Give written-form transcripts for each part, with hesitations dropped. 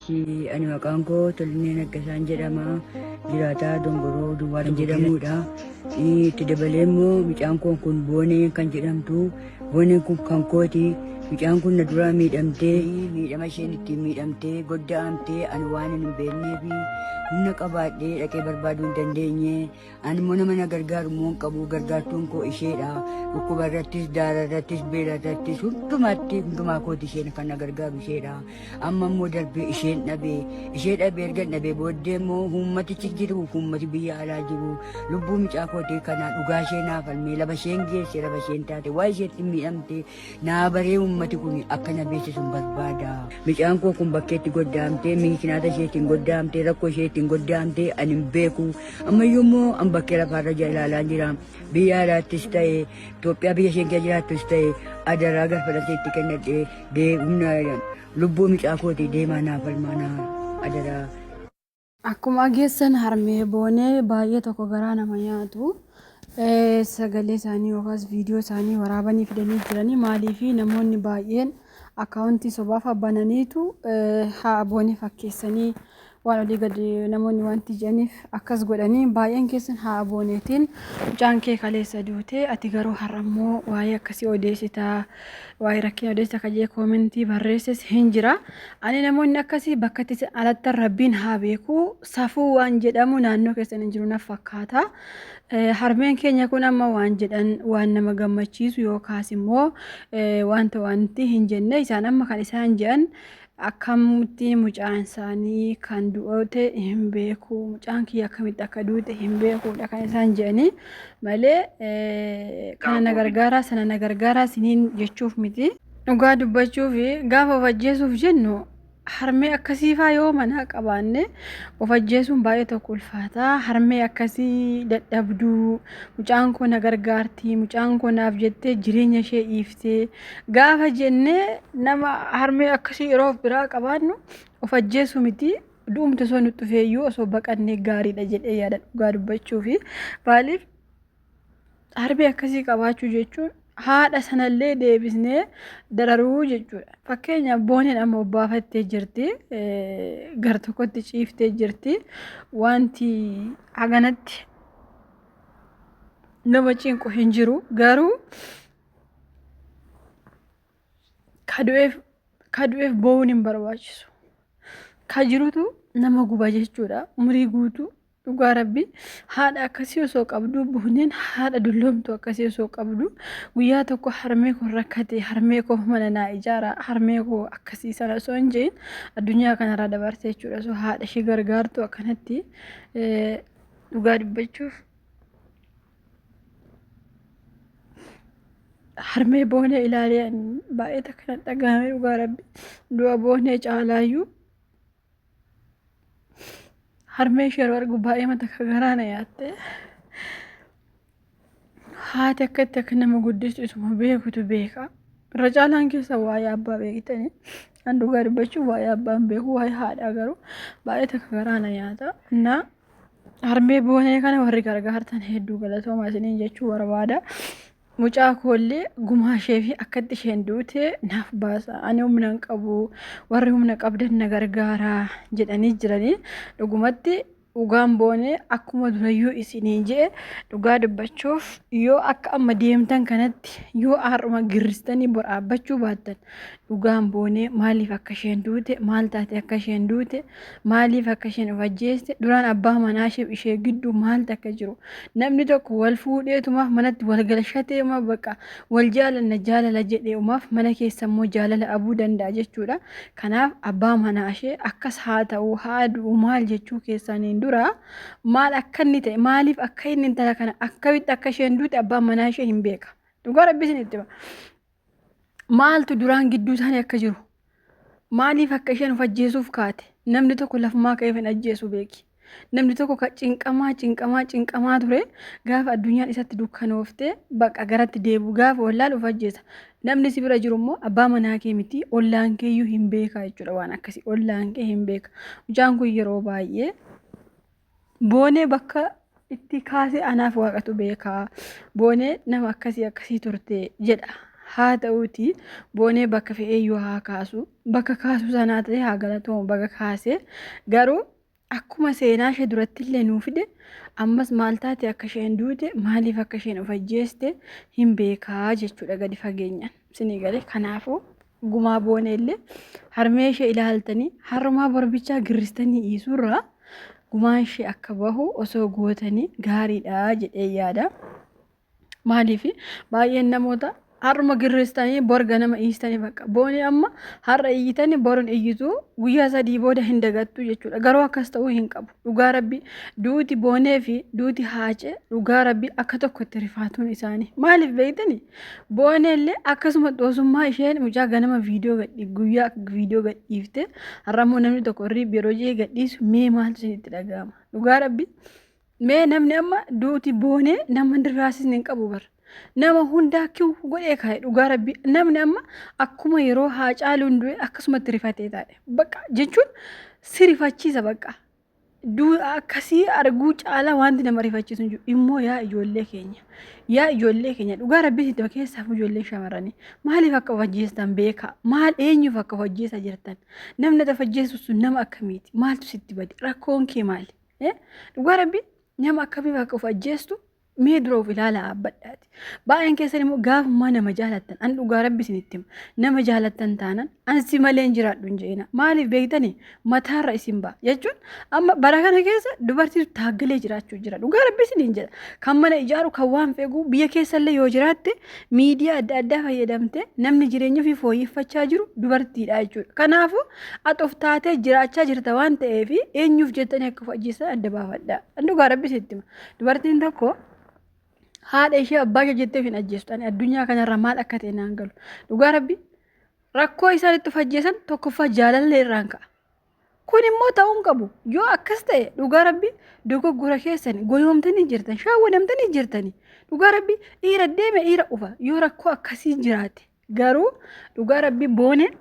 Ani maqaan koo Tollinee Naggasaan jedhama. Jiraataa Dongoroo Duwwaan jedhamudha. Itti dabalee immoo mucaan kun Boonee kan jedhamtu. Booneen kun kan kooti. Mucaan kun na duraa miidhamtee miidhama isheen ittiin miidhamtee godda'amtee ani waan hin beeknee fi humna qabaadhee dhaqee barbaaduu hin dandeenye. Ani immoo nama na gargaaru immoo hin qabu. Gargaartuun koo isheedha. Dhukkuba irrattis, daara irrattis, beela irrattis hundumaa kooti isheen kan na gargaaru isheedha. Amma immoo darbee isheen dhabee erga dhabee booddee immoo uummatichi jiru uummati biyya alaa jiru lubbuu mucaa kootee kana dhugaa ishee naaf falmee lafa isheen geesse lafa isheen taate waa isheetti miidhamte naa baree uummati kun akka na beeksisuun barbaada. Mucaan koo kun bakkeetti goddaamtee miikinaata isheetiin goddaamtee rakkoo isheetiin goddaamtee ani hin beeku. Ammayyuu immoo an bakkee lafaarra ilaalaa jira. Biyya alaattis ta'e Itoophiyaa biyya isheen keessa jiraattus ta'e adaraa garfalateetti kennadhee lubbuu mucaa kootii deemaa naaf falmaa adaraa. Akkuma geessan harmee Boonee baay'ee tokko garaa nama nyaatu. Sagalee isaanii yookaas viidiyoo isaanii waraabanii fidanii jiranii maaliif namoonni baay'een akkaawuntii sobaaf bananiitu haa Boonee fakkeessanii waan olii gadi namoonni wanti jedhaniif akkas godhanii baay'een keessan haa Booneetiin mucaan kee kaleessa duute ati garuu har'ammoo waa'ee akkasii odeessitaa waa'ee rakkina odeessa kajee koomentii barreesses hin jira. Ani namoonni akkasii bakka itti alatti rabbiin haa beeku safuu waan jedhamu naannoo keessan hin jiru naaf fakkaata. Harmeen keenya kun amma waan jedhan waan nama gammachiisu yookaas immoo wanti hin jenne isaan amma kan isaan jedhan akkamitti mucaan isaanii kan du'ote hin beeku mucaan kiyya akkamitti akka duute hin beekudha kan isaan jedhanii malee kana na gargaaraa sana na gargaaraa siniin jechuuf miti. Dhugaa dubbachuuf gaafa of ajjeesuuf jennu harmee akkasiifaa yoo mana qabaanne of ajjeesuun baay'ee tokko ulfaata. Harmee akkasii dadhabduu mucaan koo na gargaarti mucaan koo naaf jettee jireenya ishee dhiiftee gaafa jennee nama harmee akkasii yeroo of biraa qabaannu of ajjeesuu miti. Du'umti osoo nutti dhufeeyyuu osoo baqannee gaariidha jedhee yaada dhugaa dubbachuufi maaliif harmee akkasii qabaachuu jechuun haadha sanallee deebisnee dararuu jechuudha. Fakkeenyaaf Booneen amma obbaafattee jirti gar tokkotti ciiftee jirti wanti haganatti nama cinqu hin jiru garuu kadu'eef bo'uun hin barbaachisu. Ka jirutu nama guba jechuudha umurii guutuu. Dhugaa rabbi haadha akkasii osoo qabdu Booneen haadha dulloomtu akkasii osoo qabdu guyyaa tokko harmee koo rakkate harmee koo mana naa ijaara harmee koo akkasii sana osoo hin jedhin addunyaa kanarraa dabarsee jechuudha. Osoo haadha ishee gargaartu akkanatti dhugaa dubbachuuf harmee Boonee ilaalee baay'ee takka dhagahame dhugaa rabbi du'a Boonee caalaayyuu harmee ishee argu baay'ee mata garaa na yaatte haati akkatti akka nama guddistu isuma beekutu beeka. Irra caalaan keessa waa'ee abbaa beektanii an dhugaa dubbachuuf waa'ee abbaan beeku waa'ee haadhaa garuu baay'ee takka garaa na yaata. Na harmee Boonee kana warri gargaartan hedduu galatooma isiniin jechuu barbaada. Mucaa koollee gumaa ishee fi akkatti isheen duute naaf baasa. Ani humna hin qabu warri humna qabdan na gargaaraa jedhanii jiranii dhugumatti dhugaan Boonee akkuma durayyuu isinii jedhe dhugaa dubbachuuf yoo akka amma deemtan kanatti yoo har'uma girristanii bor dhaabbachuu baattan dhugaan Boonee maaliif akka isheen duute maal taate akka isheen duute maaliif akka isheen of ajjeeste duraan abbaa manaa ishee gidduu maaltu akka jiru namni tokko wal fuudheetumaaf manatti wal galshateema baqa wal jaalala jedheetumaaf mana keessa immoo jaalala abuu danda'a jechuudha. Kanaaf abbaa manaa ishee akkas haa ta'u haa du'u maal jechuu keessaniin dura maal akka inni ta'e maaliif akka inni intala kana akkamitti akka isheen duute abbaan manaa ishee hin beeka. Dhugaa rabbi isinitti hima. Maaltu duraan gidduu isaanii akka jiru maaliif akka isheen of ajjeesuuf kaate namni tokko lafumaa ka'eef hin ajjeesu beeki. Namni tokko ka cinqamaa ture gaafa addunyaan isatti dukkanooftee baqa garatti deebu gaafa wallaalu of ajjeesa. Namni si bira jiru immoo abbaa manaa kee miti ollaan keeyyuu hin beeka jechuudha waan akkasii ollaan kee hin beeka. Mucaan kun yeroo baay'ee Boonee bakka itti kaasee anaaf waaqatu beeka. Boonee nama akkasii turte jedha haa ta'uuti boonee bakka fe'eeyyuu haa kaasu bakka kaasu sanaa ta'e haa galatoom bakka kaasee garuu akkuma seenaa ishee duratti illee nuu fide ammas maal taate akka isheen duute maaliif akka isheen of ajjeeste hin beekaa jechuudha gadi fageenyaan sinii galee kanaafuu gumaa boonee illee harmee ishee ilaaltanii harmaa borbichaa girristanii dhiisurraa gumaan ishee akka bahu osoo gootanii gaariidha jedhee yaada. Maaliif baay'een namoota harma girristanii borga nama dhiistanii bakka boonee amma har'a iyyitanii boruun iyyituu guyyaa sadii booda hin dagattu jechuudha. Garuu akkas ta'uu hin qabu. Dhugaa rabbii duuti boonee fi duuti haacee dhugaa rabbii akka tokkotti rifaatuun isaanii. Maaliif beektanii boonee illee akkasuma doosummaa isheen mucaa ganama guyyaa viidiyoo gadhiifte har'ammoo namni tokko yeroo jee gadhiisu mee maaltu isinitti dhaga'ama. Dhugaa rabbii mee namni amma duuti boonee nama dirraasisni hin qabu bara. Nama hundaa kiu godhee kaa'e dhugaa rabbii namni amma akkuma yeroo Haacaaluun du'e akkasumatti rifatee taa'e bakka jechuun si rifachiisa bakka akkasii arguu caalaa wanti nama rifachiisu hin jiru immoo yaa ijoollee keenya dhugaa rabbii sitti keessaaf ijoollee shamarranii maaliif akka of ajjeestan beekaa maal eenyuuf akka of ajjeesaa jirtan namni of ajjeesu sun nama akkamiiti maaltu sitti bade rakkoon kee maali dhugaa rabbii nama akkamiif akka of ajjeestu mee dura of ilaala abbadhaati. Baay'een keessan immoo gaafummaa nama jaalattan an dhugaa rabbi isinitti nama jaalattan taanan ansi malee hin jiraadhu hin jeena maaliif beektanii mataarra isin ba'a jechuun amma bara kana keessa dubartiitu taaggalee jiraachuu jira dhugaa rabbi isiniin jedha kan mana ijaaru kan waan feeguu biyya keessallee yoo jiraatte miidiyaa adda addaa fayyadamte namni jireenya ofii fooyyeffachaa jiru dubartiidha jechuudha. Kanaafuu ati of taatee jiraachaa jirta waan ta'eef eenyuuf jettanii akka of ajjeessan adda baafadhaa. Dhugaa rabbi isinitti dubartiin tokko haadha ishee abbaa ishee jettee hin ajjeestu addunyaa kanarra maal akka ta'e naan galu dhugaa rabbi rakkoo isaanitti of ajjeesan tokkoffaa jaalallee irraan ka'a kun immoo ta'uun qabu yoo akkas ta'e dhugaa rabbi dogoggora keessan goyoomtanii jirtan shaawwadamtanii jirtanii dhugaa rabbi dhiira deeme dhiira ufa yoo rakkoo akkasii jiraate garuu dhugaa rabbi booneen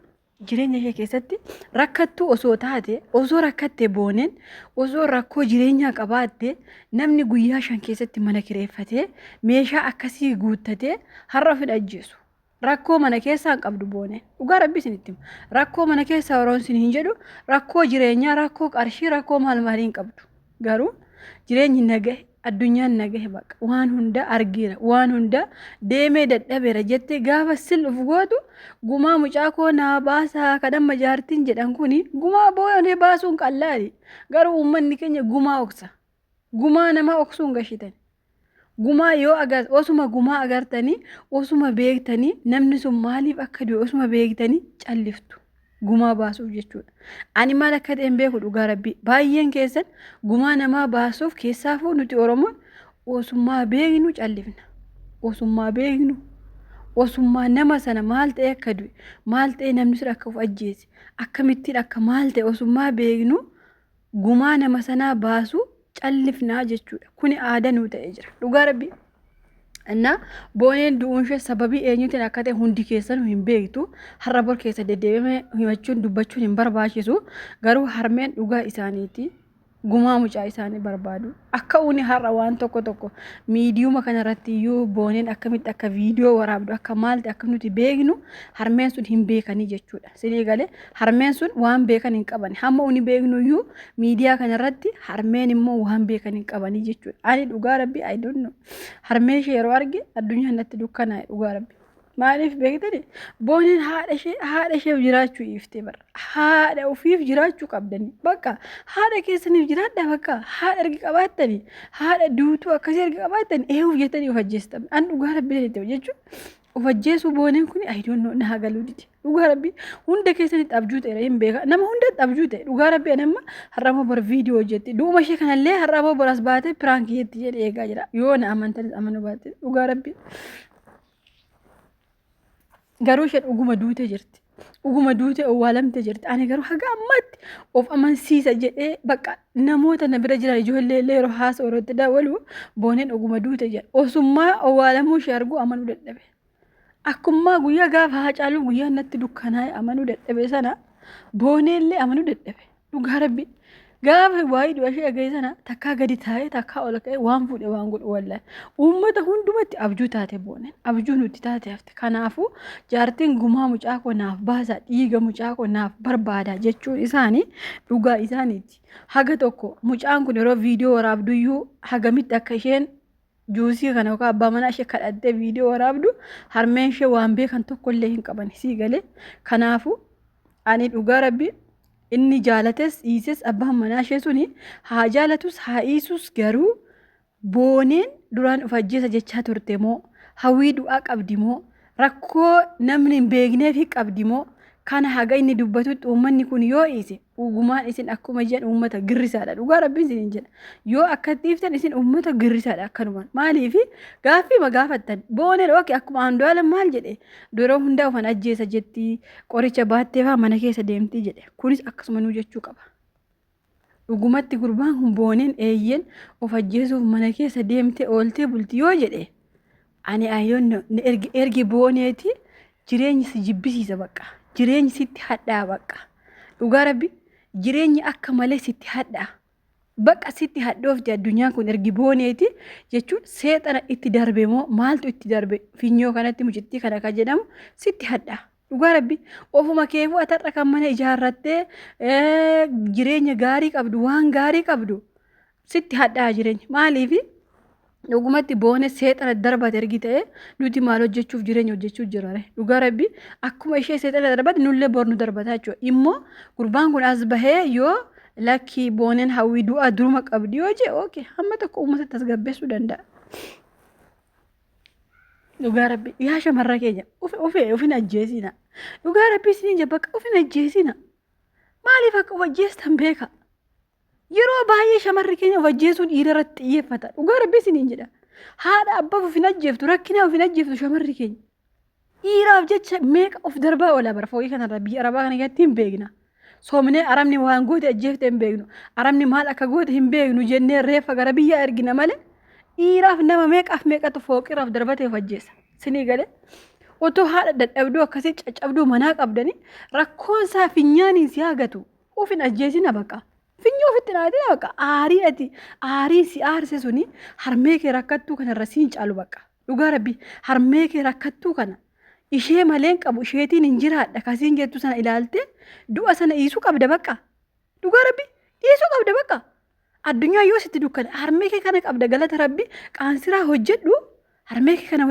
jireenya ishee keessatti rakkattuu osoo taate osoo rakkattee booneen osoo rakkoo jireenyaa qabaatte namni guyyaa 5 keessatti mana kireeffatee meeshaa akkasii guuttatee har'a fida ajjeesu rakkoo mana keessaa qabdu booneen dhugaa rabbi isinitti rakkoo mana keessaa waroon isin hin jedhu rakkoo jireenyaa rakkoo qarshii rakkoo maaliin qabdu garuu jireenyi nagahe addunyaan nagahe bakka waan hunda argira waan hunda deemee dadhabeera jettee gaafa siluf gootu gumaa mucaa koo naa baasaa kadhamma jaartiin jedhan kuni gumaa booyonee baasuun qallaali garuu uummanni keenya gumaa oksa gumaa nama oksuun gashitan gumaa yoo osuma gumaa agartanii osuma beektanii namni sun maaliif akka du'e osuma beektanii calliftu gumaa baasuuf jechuudha. Ani maal akka ta'e beeku dhugaa rabbii baay'een keessan gumaa namaa baasuuf keessaafuu nuti Oromoon osummaa beeknu callifna. Osummaa beeknu osummaa nama sana maal ta'e akka du'e maal ta'e namni sun akka of ajjeese akkamittiin akka maal ta'e osummaa beeknu gumaa nama sanaa baasuu callifnaa jechuudha. Kuni aadaa nuu ta'ee jira dhugaa rabbii. እና ቦኔን ዱንሸ ሰበቢ eenyuutiin akka ta'e hundi keessan hin beektu har'a bor keessa deddeebame himachuun dubbachuun hin barbaachisu garuu harmeen dhugaa isaaniiti gumaa mucaa isaanii barbaadu akka uni har'a waan tokko miidiyuma kana irratti iyyuu booneen akkamitti akka viidiyoo waraabdu akka maalti akka nuti beeknu harmeen sun hin beekanii jechuudha silii galee harmeen sun waan beekan hin qabani hamma uni beeknu iyyuu miidiyaa kana irratti harmeen immoo waan beekan hin qabanii jechuudha ani dhugaa rabbii I don't know harmee ishee yeroo arge addunyaa natti dukkanaa'e dhugaa rabbii maaliif beektani booneen haadha ishee jiraachuu iftee bara haadha ofiif jiraachuu qabdani bakka haadha keessaniif jiraadha bakka haadha ergi qabaattani haadha duutuu akkasii ergi qabaattani eehuuf jettanii of ajjeestan an dhugaa rabbii ta'e jechuun of ajjeesuu booneen kun I don't know na hagaluu diti dhugaa rabbii hunda keessanitti abjuu ta'e hin beeka nama hundatti abjuu ta'e dhugaa rabbii anamma har'ama bor viidiyoo hojjetti duuma ishee kanallee har'ama bor as baate piraankii jetti jedhee eegaa jira yoo na amantanis amanu baate dhugaa rabbii garuu isheen uguma duute jirti uguma duute owwaalamte jirti ani garuu haga ammatti of amansiisa jedhee bakka namoota na bira jiran ijoollee yeroo haasa orootti daawwalu booneen uguma duute jedha osummaa owwaalamuu ishee arguu amanuu dadhabe akkummaa guyyaa gaafa Haacaaluu guyyaa natti dukkanaa'e amanuu dadhabe sana booneellee amanuu dadhabe dhugaa rabbii gaafa waa'ee du'a ishee dhageessana takkaa gadi taa'ee takkaa ol ka'ee waan fuudhee waan godhu wallahi uummata hundumatti abjuu taate booneen abjuu nuti taate hafte. Kanaafuu jaartiin gumaa mucaa koo naaf baasaa dhiiga mucaa koo naaf barbaada jechuun isaanii dhugaa isaaniiti. Haga tokko mucaan kun yeroo viidiyoo waraabduyyuu hagamitti akka isheen juusii kana yookaan abbaa manaa ishee kadhattee viidiyoo waraabdu harmeen ishee waan beekan tokkollee hin qaban sii galee. Kanaafuu ani dhugaa rabbi inni jaalates dhiises abbaan manaa ishee suni haa jaalatus haa dhiisus garuu booneen duraan of ajjeesa jechaa turte moo hawwii du'aa qabdi moo rakkoo namni hin beekneef qabdi moo kana haga inni dubbatutti uummanni kun yoo dhiise ugumaan isin akkuma jedhan uummata girrisaadha. Dhugaa rabbiin isin jedha yoo akka dhiiftan isin uummata girrisaadha akkanumaan maaliif gaaffii ma gaafattan booneen ookee akkuma Andu'aalam maal jedhe yeroo hundaa ofan ajjeesa jetti qoricha baattee faa mana keessa deemtii jedhe kunis akkasuma nuu jechuu qaba. Dhugumatti gurbaan kun booneen eeyyeen of ajjeesuuf mana keessa deemtee ooltee bulti yoo jedhe ani ayyoon ergi booneeti jireenyi si jibbisiisa bakka. Jireenyi sitti hadhaa bakka. Dhugaa rabbi jireenyi akka malee sitti hadhaa. Bakka sitti hadhoofti addunyaan kun ergi booneeti jechuun seexana itti darbe moo maaltu itti darbe finyoo kanatti mucittii kana kan jedhamu sitti hadhaa. Dhugaa rabbi ofuma keefuu atarra kan mana ijaarrattee jireenya gaarii qabdu waan gaarii qabdu sitti hadhaa jireenya maaliifi dhugumatti boone seexana darbate ergi ta'e nuti maal hojjechuuf jireenya hojjechuuf jirare. Dhugaa rabbi akkuma ishee seexana darbate nullee bornu darbataa jechuudha. Immoo gurbaan kun as bahee yoo lakki booneen hawwii du'aa duruma qabdi yoo jee ookee hamma tokko uummata tasgabbeessuu danda'a. Dhugaa rabbi yaa shamarra keenya ofin ajjeesina. Dhugaa rabbi isin jabbaqa ofin ajjeesina. Maaliif akka of ajjeestan beeka? Yeroo baay'ee shamarri keenya of ajjeesuun dhiira irratti xiyyeeffata. Dhugaa rabbi isiniin jedha. Haadha abbaaf of hin ajjeeftu rakkina of hin ajjeeftu shamarri keenya. Dhiiraaf jecha meeqa of darbaa oola bara fooyyee kanarra biyya arabaa kana keessatti hin beekna. Soomnee arabni waan goote ajjeefte hin beeknu. Arabni maal akka goote hin beeknu jennee reeffa gara biyya ergina malee dhiiraaf nama meeqaaf meeqatu fooqiraaf darbatee of ajjeessa. Sinii galee otoo haadha dadhabduu akkasii caccabduu manaa qabdanii rakkoon isaa finyaaniin si hagatu ofin ajjeesina baqa. Finyoo ofitti naatina baqa aarii si aarse suni harmee kee rakkattuu kanarra siin caalu baqa. Dhugaa rabbi harmee kee rakkattuu kana ishee maleen qabu isheetiin hin jiraadha kasiin jettu sana ilaalte du'a sana dhiisuu qabda baqa. Dhugaa rabbi dhiisuu qabda baqa. Addunyaa yoo sitti dukkana harmee kee kana qabda galata rabbi qaansiraa hojjedhu harmee kee kana